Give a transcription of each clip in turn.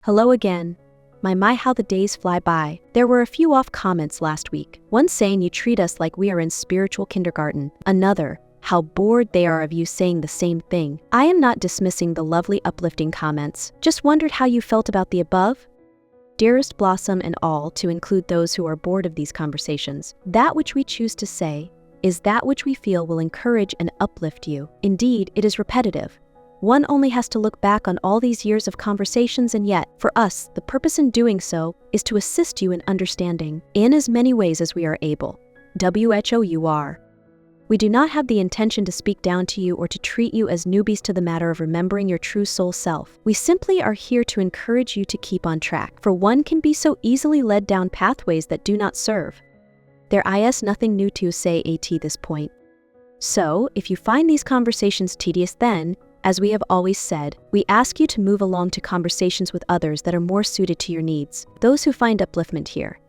Hello again. My, how the days fly by. There were a few off comments last week. One saying you treat us like we are in spiritual kindergarten. Another, how bored they are of you saying the same thing. I am not dismissing the lovely uplifting comments. Just wondered how you felt about the above. Dearest Blossom and all, to include those who are bored of these conversations, that which we choose to say is that which we feel will encourage and uplift you. Indeed, it is repetitive. One only has to look back on all these years of conversations, and yet, for us, the purpose in doing so is to assist you in understanding, in as many ways as we are able. 𝐻𝐢. We do not have the intention to speak down to you or to treat you as newbies to the matter of remembering your true soul self. We simply are here to encourage you to keep on track, for one can be so easily led down pathways that do not serve. There is nothing new to say at this point. So, if you find these conversations tedious, then, as we have always said, we ask you to move along to conversations with others that are more suited to your needs, those who find upliftment here.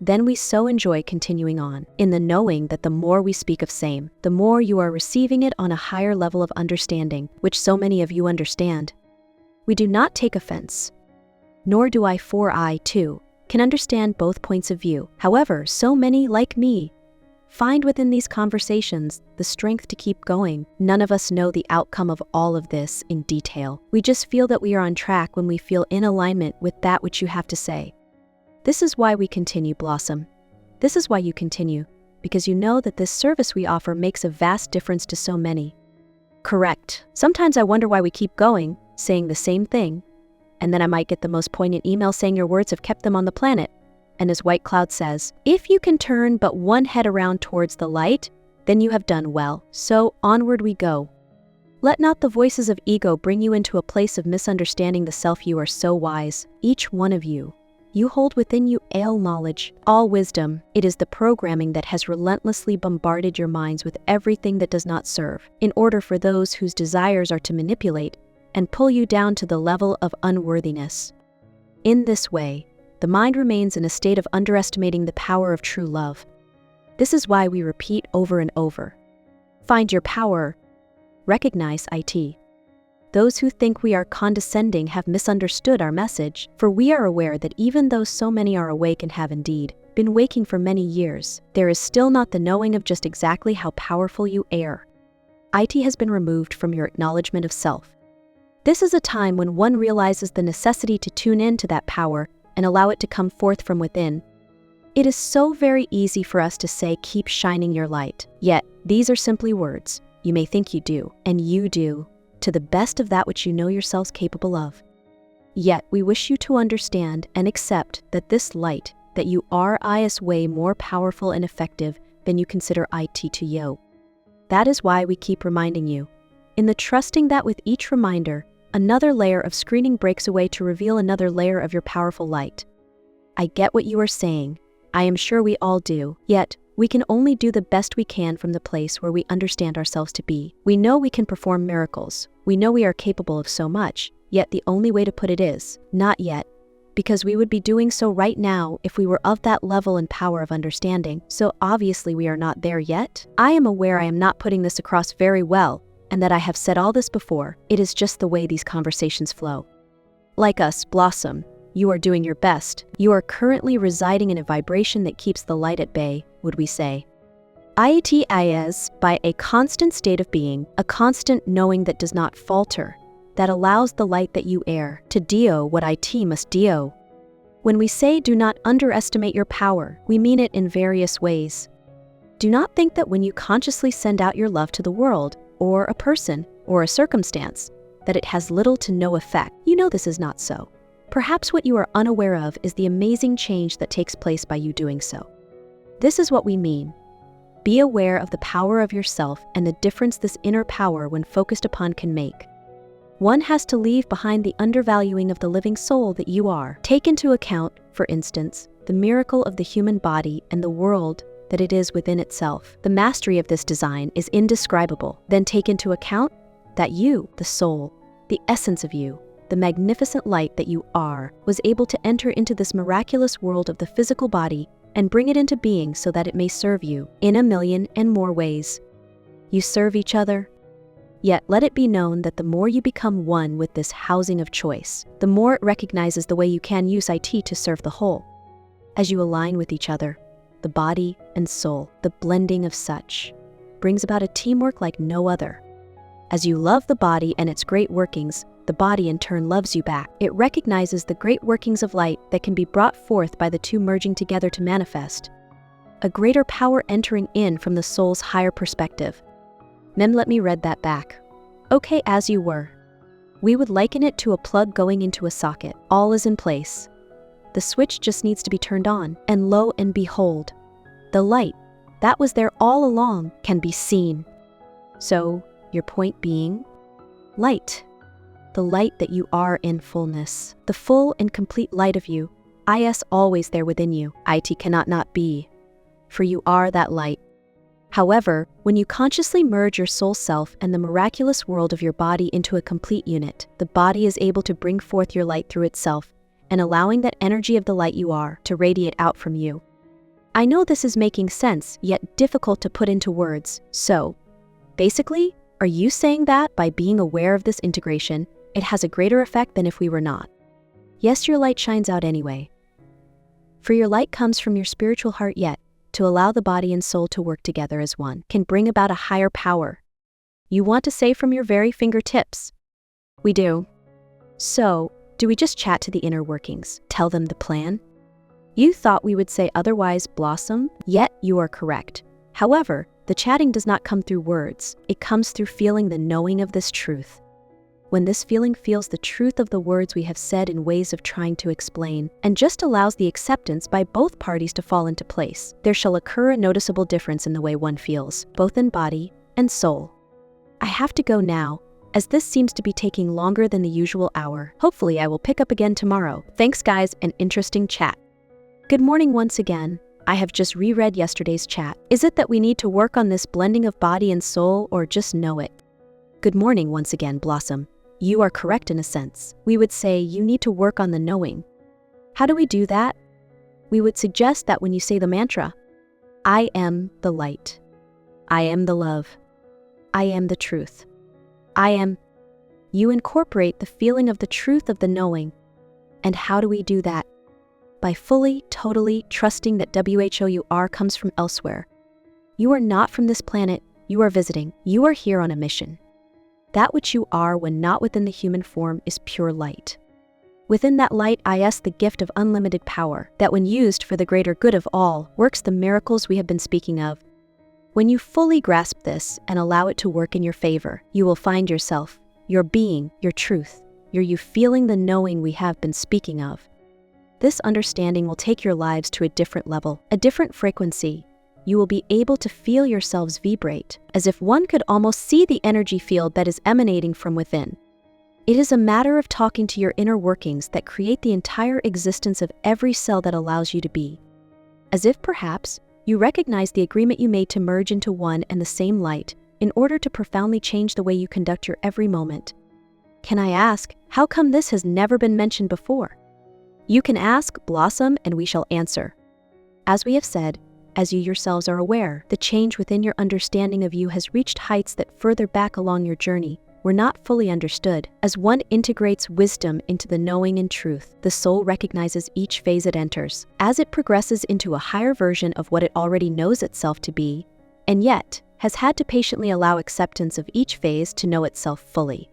Then we so enjoy continuing on, in the knowing that the more we speak of same, the more you are receiving it on a higher level of understanding, which so many of you understand. We do not take offense, nor do I, for I, too, can understand both points of view. However, so many, like me, find within these conversations the strength to keep going. None of us know the outcome of all of this in detail. We just feel that we are on track when we feel in alignment with that which you have to say. This is why we continue, Blossom. This is why you continue, because you know that this service we offer makes a vast difference to so many. Correct. Sometimes I wonder why we keep going, saying the same thing, and then I might get the most poignant email saying your words have kept them on the planet. And as 𝐻𝐻𝐿 says, if you can turn but one head around towards the light, then you have done well. So onward we go. Let not the voices of ego bring you into a place of misunderstanding the self. You are so wise, each one of you. You hold within you all knowledge, all wisdom. It is the programming that has relentlessly bombarded your minds with everything that does not serve, in order for those whose desires are to manipulate and pull you down to the level of unworthiness. In this way, the mind remains in a state of underestimating the power of true love. This is why we repeat over and over. Find your power. Recognize it. Those who think we are condescending have misunderstood our message, for we are aware that even though so many are awake and have indeed been waking for many years, there is still not the knowing of just exactly how powerful you are. It has been removed from your acknowledgement of self. This is a time when one realizes the necessity to tune in to that power and allow it to come forth from within. It is so very easy for us to say, keep shining your light. Yet, these are simply words. You may think you do, and you do, to the best of that which you know yourselves capable of. Yet, we wish you to understand and accept that this light, that you are is way more powerful and effective than you consider it to you. That is why we keep reminding you, in the trusting that with each reminder, another layer of screening breaks away to reveal another layer of your powerful light. I get what you are saying. I am sure we all do. Yet, we can only do the best we can from the place where we understand ourselves to be. We know we can perform miracles. We know we are capable of so much. Yet the only way to put it is, not yet. Because we would be doing so right now if we were of that level and power of understanding. So obviously we are not there yet. I am aware I am not putting this across very well, and that I have said all this before. It is just the way these conversations flow. Like us, Blossom, you are doing your best. You are currently residing in a vibration that keeps the light at bay, would we say. It is by a constant state of being, a constant knowing that does not falter, that allows the light that you are to do what it must do. When we say do not underestimate your power, we mean it in various ways. Do not think that when you consciously send out your love to the world, or a person, or a circumstance, that it has little to no effect. You know this is not so. Perhaps what you are unaware of is the amazing change that takes place by you doing so. This is what we mean. Be aware of the power of yourself and the difference this inner power when focused upon can make. One has to leave behind the undervaluing of the living soul that you are. Take into account, for instance, the miracle of the human body and the world that it is within itself. The mastery of this design is indescribable. Then take into account that you, the soul, the essence of you, the magnificent light that you are, was able to enter into this miraculous world of the physical body and bring it into being so that it may serve you in a million and more ways. You serve each other. Yet let it be known that the more you become one with this housing of choice, the more it recognizes the way you can use IT to serve the whole. As you align with each other, the body and soul, the blending of such, brings about a teamwork like no other. As you love the body and its great workings, the body in turn loves you back. It recognizes the great workings of light that can be brought forth by the two merging together to manifest. A greater power entering in from the soul's higher perspective. Let me read that back. Okay, as you were. We would liken it to a plug going into a socket. All is in place. The switch just needs to be turned on, and lo and behold, the light that was there all along can be seen. So, your point being, light. The light that you are in fullness. The full and complete light of you, is always there within you. It cannot not be. For you are that light. However, when you consciously merge your soul self and the miraculous world of your body into a complete unit, the body is able to bring forth your light through itself, and allowing that energy of the light you are to radiate out from you. I know this is making sense, yet difficult to put into words. So, basically, are you saying that by being aware of this integration, it has a greater effect than if we were not? Yes, your light shines out anyway. For your light comes from your spiritual heart, yet to allow the body and soul to work together as one can bring about a higher power. You want to say from your very fingertips. We do. So, do we just chat to the inner workings, tell them the plan? You thought we would say otherwise, Blossom, yet you are correct. However, the chatting does not come through words, it comes through feeling the knowing of this truth. When this feeling feels the truth of the words we have said in ways of trying to explain, and just allows the acceptance by both parties to fall into place, there shall occur a noticeable difference in the way one feels, both in body and soul. I have to go now, as this seems to be taking longer than the usual hour. Hopefully I will pick up again tomorrow. Thanks guys, an interesting chat. Good morning once again. I have just reread yesterday's chat. Is it that we need to work on this blending of body and soul, or just know it? Good morning once again, Blossom. You are correct in a sense. We would say you need to work on the knowing. How do we do that? We would suggest that when you say the mantra, I am the light. I am the love. I am the truth. I am. You incorporate the feeling of the truth of the knowing. And how do we do that? By fully, totally trusting that 𝐻𝐻𝑜𝑢 comes from elsewhere. You are not from this planet, you are visiting. You are here on a mission. That which you are when not within the human form is pure light. Within that light is the gift of unlimited power, that when used for the greater good of all, works the miracles we have been speaking of. When you fully grasp this and allow it to work in your favor, you will find yourself, your being, your truth, your you feeling the knowing we have been speaking of. This understanding will take your lives to a different level, a different frequency. You will be able to feel yourselves vibrate, as if one could almost see the energy field that is emanating from within. It is a matter of talking to your inner workings that create the entire existence of every cell that allows you to be. As if perhaps, you recognize the agreement you made to merge into one and the same light, in order to profoundly change the way you conduct your every moment. Can I ask, how come this has never been mentioned before? You can ask, Blossom, and we shall answer. As we have said, as you yourselves are aware, the change within your understanding of you has reached heights that further back along your journey were not fully understood. As one integrates wisdom into the knowing and truth, the soul recognizes each phase it enters, as it progresses into a higher version of what it already knows itself to be, and yet has had to patiently allow acceptance of each phase to know itself fully.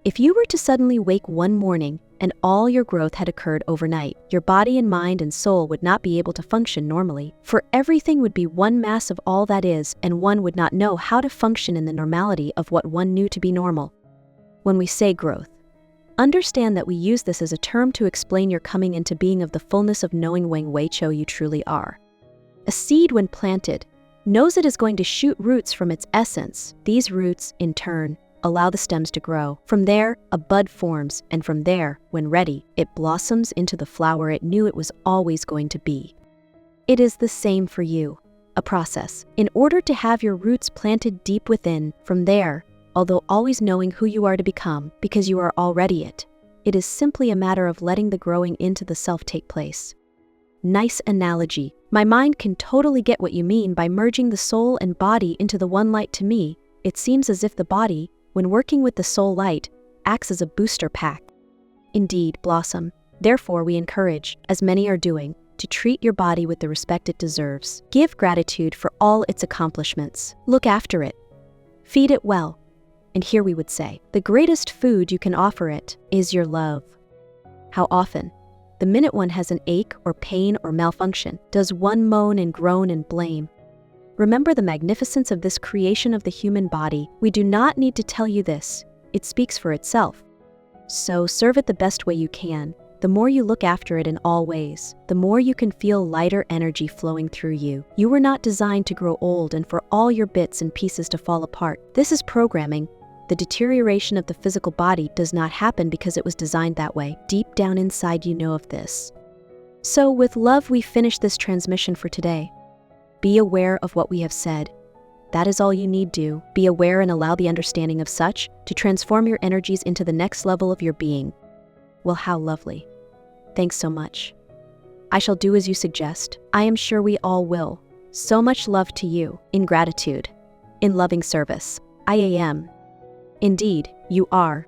If you were to suddenly wake one morning and all your growth had occurred overnight, your body and mind and soul would not be able to function normally, for everything would be one mass of all that is, and one would not know how to function in the normality of what one knew to be normal. When we say growth, understand that we use this as a term to explain your coming into being of the fullness of knowing 𝐻𝐻𝐻𝐿 you truly are. A seed, when planted, knows it is going to shoot roots from its essence. These roots, in turn, allow the stems to grow. From there, a bud forms, and from there, when ready, it blossoms into the flower it knew it was always going to be. It is the same for you, a process. In order to have your roots planted deep within, from there, although always knowing who you are to become, because you are already it, it is simply a matter of letting the growing into the self take place. Nice analogy. My mind can totally get what you mean by merging the soul and body into the one light. To me, it seems as if the body, when working with the soul light, acts as a booster pack. Indeed, Blossom. Therefore, we encourage, as many are doing, to treat your body with the respect it deserves. Give gratitude for all its accomplishments. Look after it. Feed it well. And here we would say, the greatest food you can offer it is your love. How often, the minute one has an ache or pain or malfunction, does one moan and groan and blame? Remember the magnificence of this creation of the human body. We do not need to tell you this. It speaks for itself. So serve it the best way you can. The more you look after it in all ways, the more you can feel lighter energy flowing through you. You were not designed to grow old and for all your bits and pieces to fall apart. This is programming. The deterioration of the physical body does not happen because it was designed that way. Deep down inside you know of this. So with love we finish this transmission for today. Be aware of what we have said. That is all you need do. Be aware and allow the understanding of such to transform your energies into the next level of your being. Well, how lovely. Thanks so much. I shall do as you suggest. I am sure we all will. So much love to you, in gratitude, in loving service. I am. Indeed, you are.